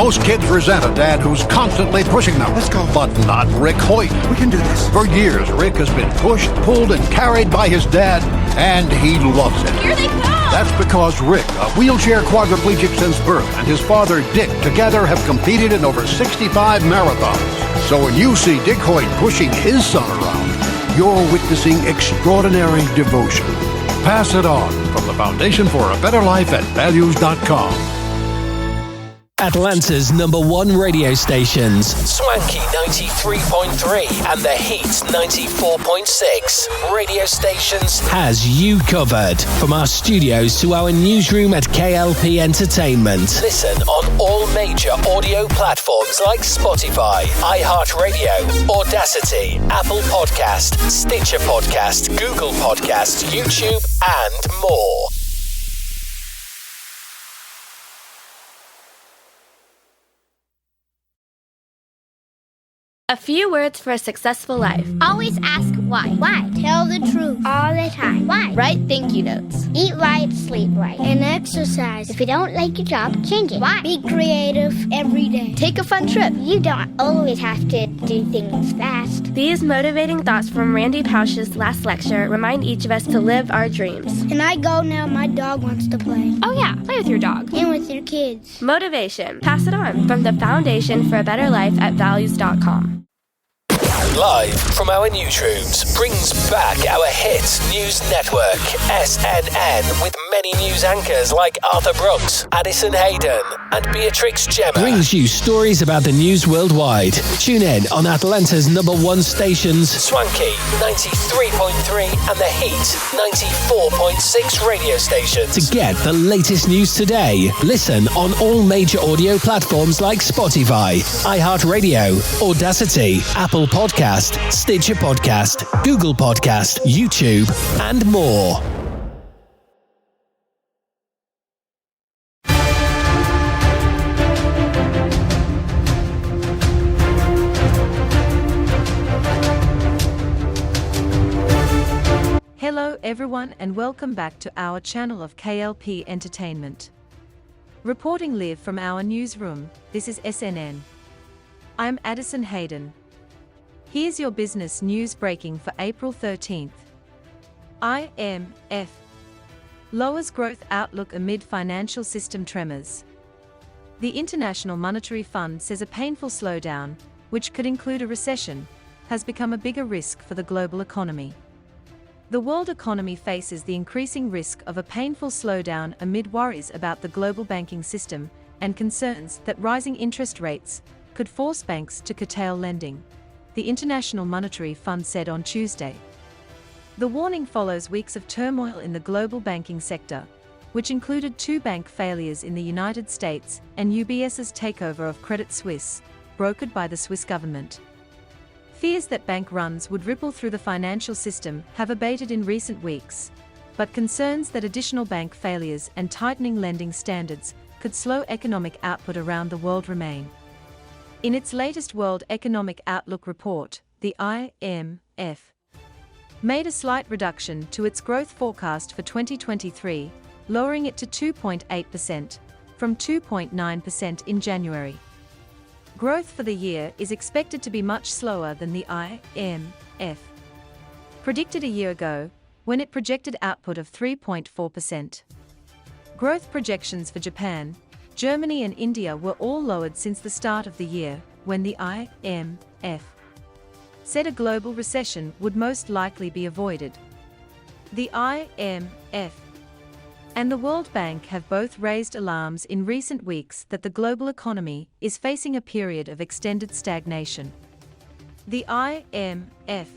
Most kids resent a dad who's constantly pushing them. Let's go. But not Rick Hoyt. We can do this. For years, Rick has been pushed, pulled, and carried by his dad, and he loves it. Here they come! That's because Rick, a wheelchair quadriplegic since birth, and his father Dick together have competed in over 65 marathons. So when you see Dick Hoyt pushing his son around, you're witnessing extraordinary devotion. Pass it on from the Foundation for a Better Life at values.com. Atlanta's #1 radio stations, Swanky 93.3 and The Heat 94.6 radio stations, has you covered. From our studios to our newsroom at K.L.P. Entertainment. Listen on all major audio platforms like Spotify, iHeartRadio, Audacity, Apple Podcast, Stitcher Podcast, Google Podcast, YouTube, and more. A few words for a successful life. Always ask why. Why? Tell the truth all the time. Why? Write thank you notes. Eat right, sleep right, and exercise. If you don't like your job, change it. Why? Be creative every day. Take a fun trip. You don't always have to do things fast. These motivating thoughts from Randy Pausch's last lecture remind each of us to live our dreams. Can I go now? My dog wants to play. Oh yeah, play with your dog. And with your kids. Motivation. Pass it on from the Foundation for a Better Life at values.com. Live from our newsrooms brings back our hit news network, SNN, with many news anchors like Arthur Brooks, Addison Hayden, and Beatrix Gemma. Brings you stories about the news worldwide. Tune in on Atlanta's #1 stations, Swanky 93.3 and The Heat 94.6 radio stations. To get the latest news today, listen on all major audio platforms like Spotify, iHeartRadio, Audacity, Apple Podcast, Stitcher Podcast, Google Podcast, YouTube, and more. Hello everyone and welcome back to our channel of K.L.P. Entertainment. Reporting live from our newsroom, this is SNN. I'm Addison Hayden. Here's your business news breaking for April 13th. IMF lowers growth outlook amid financial system tremors. The International Monetary Fund says a painful slowdown, which could include a recession, has become a bigger risk for the global economy. The world economy faces the increasing risk of a painful slowdown amid worries about the global banking system and concerns that rising interest rates could force banks to curtail lending, the International Monetary Fund said on Tuesday. The warning follows weeks of turmoil in the global banking sector, which included 2 bank failures in the United States and UBS's takeover of Credit Suisse, brokered by the Swiss government. Fears that bank runs would ripple through the financial system have abated in recent weeks, but concerns that additional bank failures and tightening lending standards could slow economic output around the world remain. In its latest World Economic Outlook report, the IMF made a slight reduction to its growth forecast for 2023, lowering it to 2.8% from 2.9% in January. Growth for the year is expected to be much slower than the IMF predicted a year ago, when it projected output of 3.4%. Growth projections for Japan, Germany and India were all lowered since the start of the year, when the IMF said a global recession would most likely be avoided. The IMF and the World Bank have both raised alarms in recent weeks that the global economy is facing a period of extended stagnation. The IMF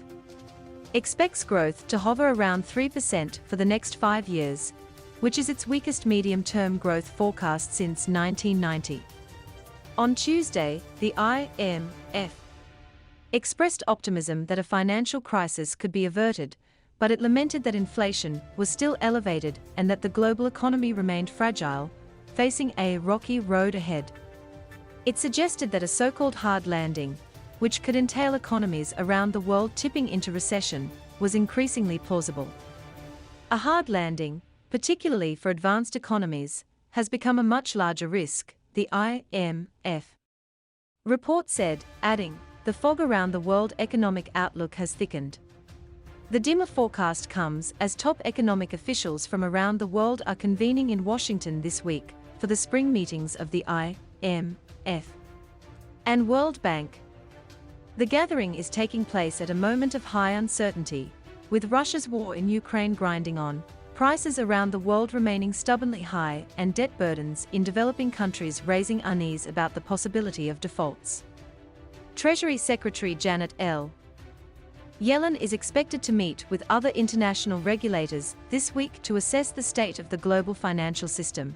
expects growth to hover around 3% for the next 5 years, which is its weakest medium-term growth forecast since 1990. On Tuesday, the IMF expressed optimism that a financial crisis could be averted, but it lamented that inflation was still elevated and that the global economy remained fragile, facing a rocky road ahead. It suggested that a so-called hard landing, which could entail economies around the world tipping into recession, was increasingly plausible. A hard landing, particularly for advanced economies, has become a much larger risk, the IMF report said, adding, "The fog around the world economic outlook has thickened." The dimmer forecast comes as top economic officials from around the world are convening in Washington this week for the spring meetings of the IMF and World Bank. The gathering is taking place at a moment of high uncertainty, with Russia's war in Ukraine grinding on, prices around the world remaining stubbornly high, and debt burdens in developing countries raising unease about the possibility of defaults. Treasury Secretary Janet Yellen is expected to meet with other international regulators this week to assess the state of the global financial system.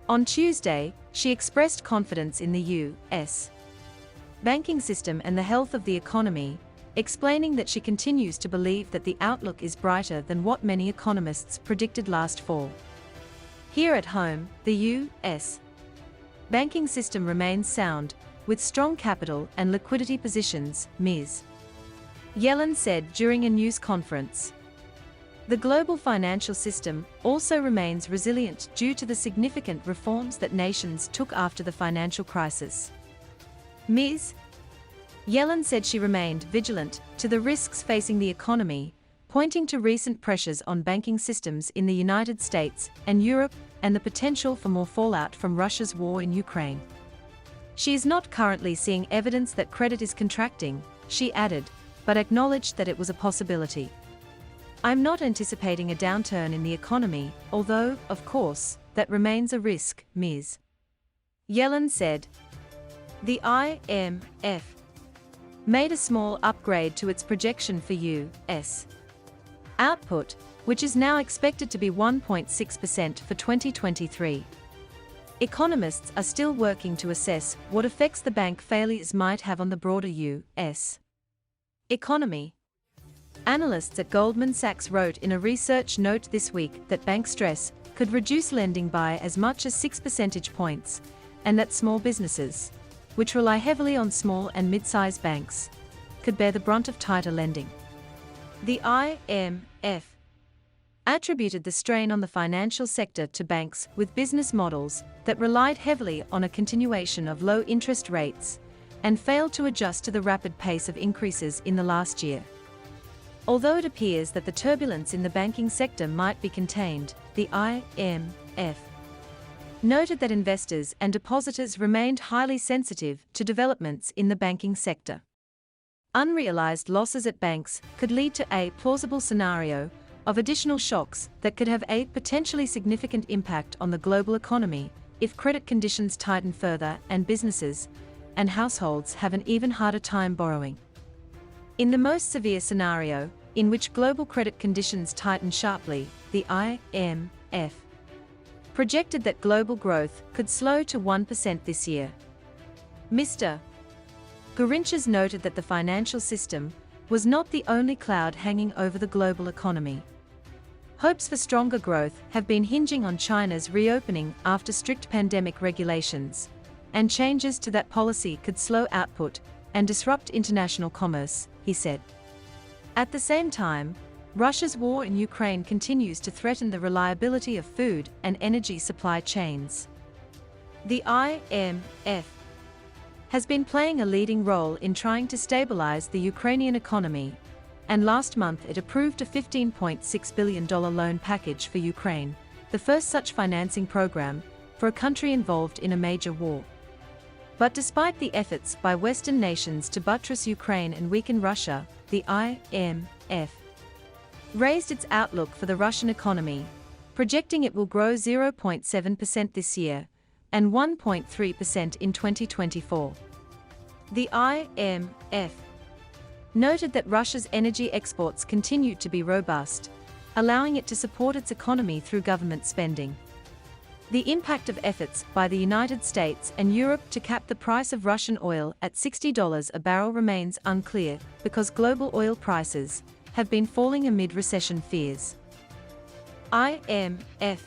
On Tuesday, she expressed confidence in the U.S. banking system and the health of the economy, explaining that she continues to believe that the outlook is brighter than what many economists predicted last fall. Here at home, the U.S. banking system remains sound, with strong capital and liquidity positions, Ms. Yellen said during a news conference. The global financial system also remains resilient due to the significant reforms that nations took after the financial crisis. Ms. Yellen said she remained vigilant to the risks facing the economy, pointing to recent pressures on banking systems in the United States and Europe and the potential for more fallout from Russia's war in Ukraine. She is not currently seeing evidence that credit is contracting, she added, but acknowledged that it was a possibility. "I'm not anticipating a downturn in the economy, although, of course, that remains a risk," Ms. Yellen said. The IMF made a small upgrade to its projection for U.S. output, which is now expected to be 1.6% for 2023. Economists are still working to assess what effects the bank failures might have on the broader U.S. economy. Analysts at Goldman Sachs wrote in a research note this week that bank stress could reduce lending by as much as 6 percentage points, and that small businesses, which rely heavily on small and mid-sized banks, could bear the brunt of tighter lending. The IMF attributed the strain on the financial sector to banks with business models that relied heavily on a continuation of low interest rates and failed to adjust to the rapid pace of increases in the last year. Although it appears that the turbulence in the banking sector might be contained, the IMF noted that investors and depositors remained highly sensitive to developments in the banking sector. Unrealized losses at banks could lead to a plausible scenario of additional shocks that could have a potentially significant impact on the global economy if credit conditions tighten further and businesses and households have an even harder time borrowing. In the most severe scenario, in which global credit conditions tighten sharply, the IMF projected that global growth could slow to 1% this year. Mr. Gourinchas noted that the financial system was not the only cloud hanging over the global economy. Hopes for stronger growth have been hinging on China's reopening after strict pandemic regulations, and changes to that policy could slow output and disrupt international commerce, he said. At the same time, Russia's war in Ukraine continues to threaten the reliability of food and energy supply chains. The IMF has been playing a leading role in trying to stabilize the Ukrainian economy, and last month it approved a $15.6 billion loan package for Ukraine, the first such financing program for a country involved in a major war. But despite the efforts by Western nations to buttress Ukraine and weaken Russia, the IMF raised its outlook for the Russian economy, projecting it will grow 0.7% this year and 1.3% in 2024. The IMF noted that Russia's energy exports continued to be robust, allowing it to support its economy through government spending. The impact of efforts by the United States and Europe to cap the price of Russian oil at $60 a barrel remains unclear, because global oil prices have been falling amid recession fears. IMF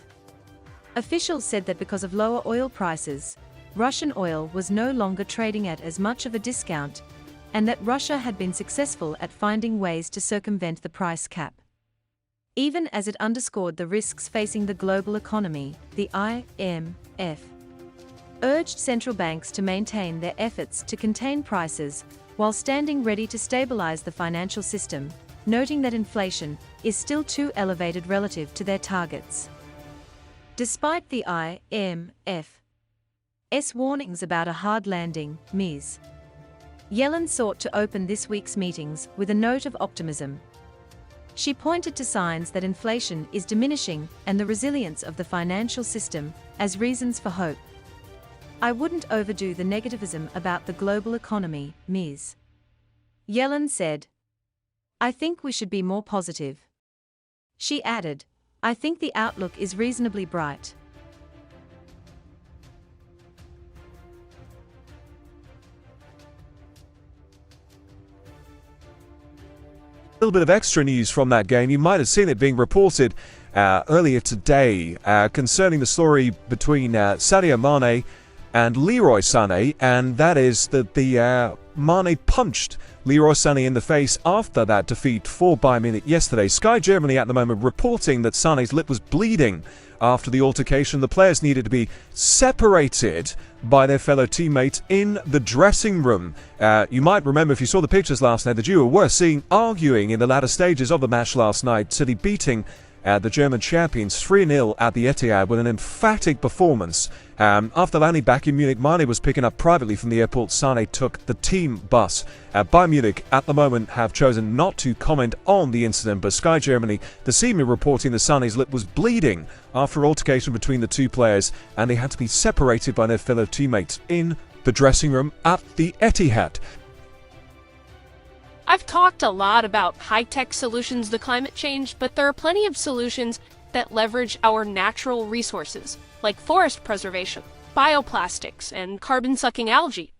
officials said that because of lower oil prices, Russian oil was no longer trading at as much of a discount, and that Russia had been successful at finding ways to circumvent the price cap. Even as it underscored the risks facing the global economy, the IMF urged central banks to maintain their efforts to contain prices while standing ready to stabilize the financial system, noting that inflation is still too elevated relative to their targets. Despite the IMF's warnings about a hard landing, Ms. Yellen sought to open this week's meetings with a note of optimism. She pointed to signs that inflation is diminishing and the resilience of the financial system as reasons for hope. "I wouldn't overdo the negativism about the global economy," Ms. Yellen said. "I think we should be more positive." She added, "I think the outlook is reasonably bright." A little bit of extra news from that game. You might have seen it being reported earlier today concerning the story between Sadio Mane and Leroy Sané, and that is that the Mane punched Leroy Sané in the face after that defeat for Bayern Munich yesterday. Sky Germany at the moment reporting that Sané's lip was bleeding after the altercation. The players needed to be separated by their fellow teammates in the dressing room. You might remember, if you saw the pictures last night, the duo were seen arguing in the latter stages of the match last night, City beating the German champions 3-0 at the Etihad with an emphatic performance. After landing back in Munich, Mane was picking up privately from the airport. Sané took the team bus. Bayern Munich at the moment have chosen not to comment on the incident, but Sky Germany this evening reporting that Sané's lip was bleeding after altercation between the two players, and they had to be separated by their fellow teammates in the dressing room at the Etihad. I've talked a lot about high-tech solutions to climate change, but there are plenty of solutions that leverage our natural resources, like forest preservation, bioplastics, and carbon-sucking algae.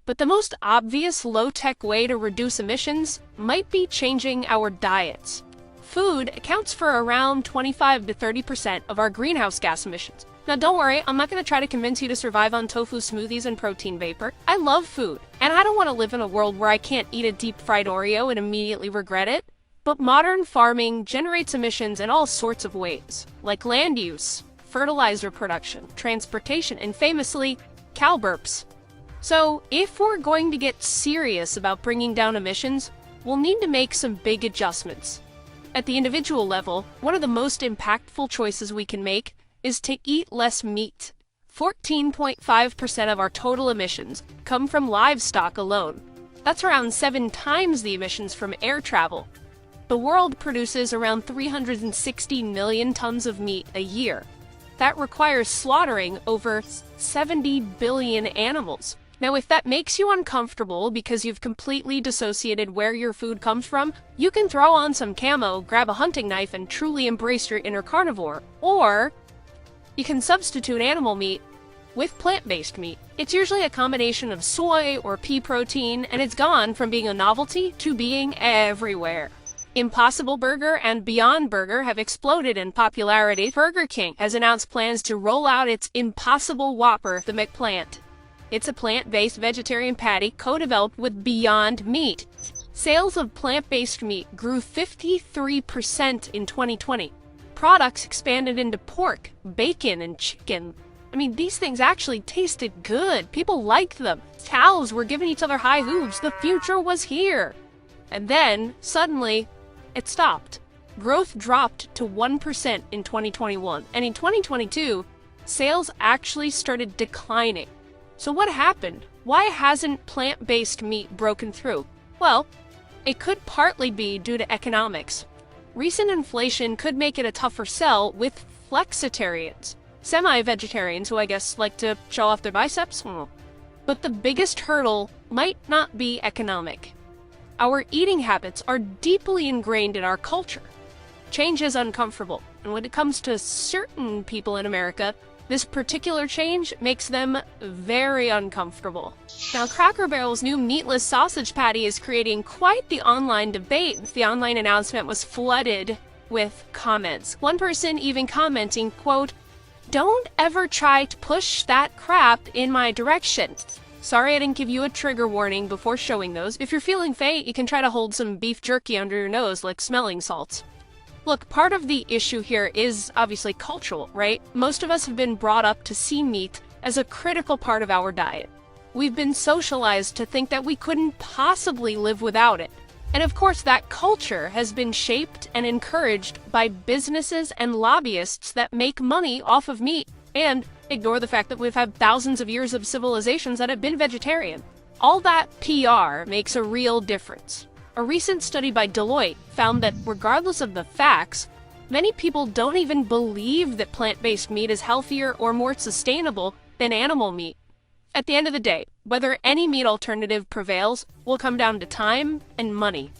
But the most obvious low-tech way to reduce emissions might be changing our diets. Food accounts for around 25 to 30% of our greenhouse gas emissions. Now don't worry, I'm not going to try to convince you to survive on tofu smoothies and protein vapor. I love food, and I don't want to live in a world where I can't eat a deep-fried Oreo and immediately regret it. But modern farming generates emissions in all sorts of ways, like land use, fertilizer production, transportation, and famously, cow burps. So if we're going to get serious about bringing down emissions, we'll need to make some big adjustments. At the individual level, one of the most impactful choices we can make is to eat less meat. 14.5% of our total emissions come from livestock alone. That's around 7 times the emissions from air travel. The world produces around 360 million tons of meat a year. That requires slaughtering over 70 billion animals. Now, if that makes you uncomfortable because you've completely dissociated where your food comes from, you can throw on some camo, grab a hunting knife, and truly embrace your inner carnivore. Or you can substitute animal meat with plant-based meat. It's usually a combination of soy or pea protein, and it's gone from being a novelty to being everywhere. Impossible Burger and Beyond Burger have exploded in popularity. Burger King has announced plans to roll out its Impossible Whopper, the McPlant. It's a plant-based vegetarian patty co-developed with Beyond Meat. Sales of plant-based meat grew 53% in 2020. Products expanded into pork, bacon, and chicken. I mean, these things actually tasted good. People liked them. Cows were giving each other high hooves. The future was here. And then, suddenly, it stopped. Growth dropped to 1% in 2021. And in 2022, sales actually started declining. So what happened? Why hasn't plant-based meat broken through? Well, it could partly be due to economics. Recent inflation could make it a tougher sell with flexitarians, semi-vegetarians who I guess like to show off their biceps. But the biggest hurdle might not be economic. Our eating habits are deeply ingrained in our culture. Change is uncomfortable, and when it comes to certain people in America, this particular change makes them very uncomfortable. Now, Cracker Barrel's new meatless sausage patty is creating quite the online debate. The online announcement was flooded with comments. One person even commenting, quote, "Don't ever try to push that crap in my direction." Sorry I didn't give you a trigger warning before showing those. If you're feeling faint, you can try to hold some beef jerky under your nose like smelling salts. Look, part of the issue here is obviously cultural, right? Most of us have been brought up to see meat as a critical part of our diet. We've been socialized to think that we couldn't possibly live without it. And of course, that culture has been shaped and encouraged by businesses and lobbyists that make money off of meat and ignore the fact that we've had thousands of years of civilizations that have been vegetarian. All that PR makes a real difference. A recent study by Deloitte found that regardless of the facts, many people don't even believe that plant-based meat is healthier or more sustainable than animal meat. At the end of the day, whether any meat alternative prevails will come down to time and money.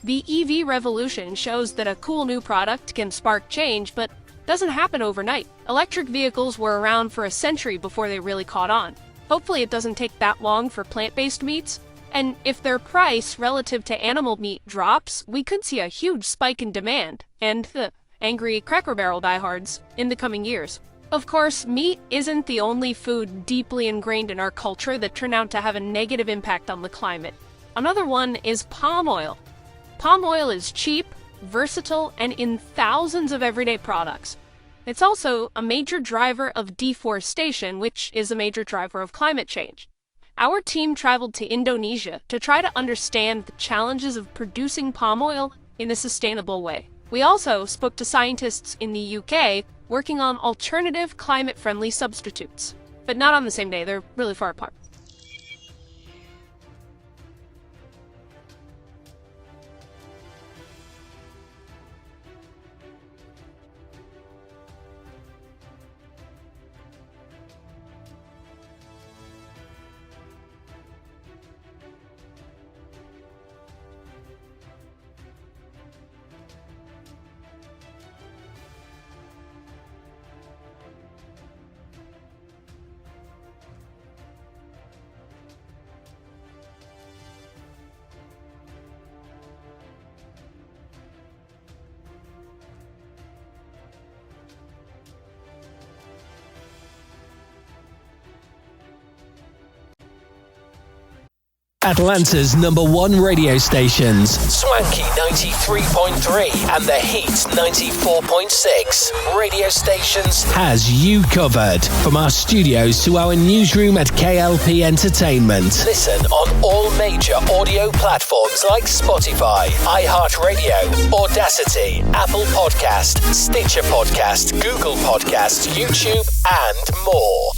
The EV revolution shows that a cool new product can spark change, but doesn't happen overnight. Electric vehicles were around for a century before they really caught on. Hopefully it doesn't take that long for plant-based meats, and if their price relative to animal meat drops, we could see a huge spike in demand, and the angry Cracker Barrel diehards in the coming years. Of course, meat isn't the only food deeply ingrained in our culture that turned out to have a negative impact on the climate. Another one is palm oil. Palm oil is cheap, versatile, and in thousands of everyday products. It's also a major driver of deforestation, which is a major driver of climate change. Our team traveled to Indonesia to try to understand the challenges of producing palm oil in a sustainable way. We also spoke to scientists in the UK working on alternative climate-friendly substitutes. But not on the same day, they're really far apart. Atlanta's #1 radio stations, Swanky 93.3 and The Heat 94.6. Radio stations has you covered. From our studios to our newsroom at K.L.P. Entertainment. Listen on all major audio platforms like Spotify, iHeartRadio, Audacity, Apple Podcast, Stitcher Podcast, Google Podcast, YouTube, and more.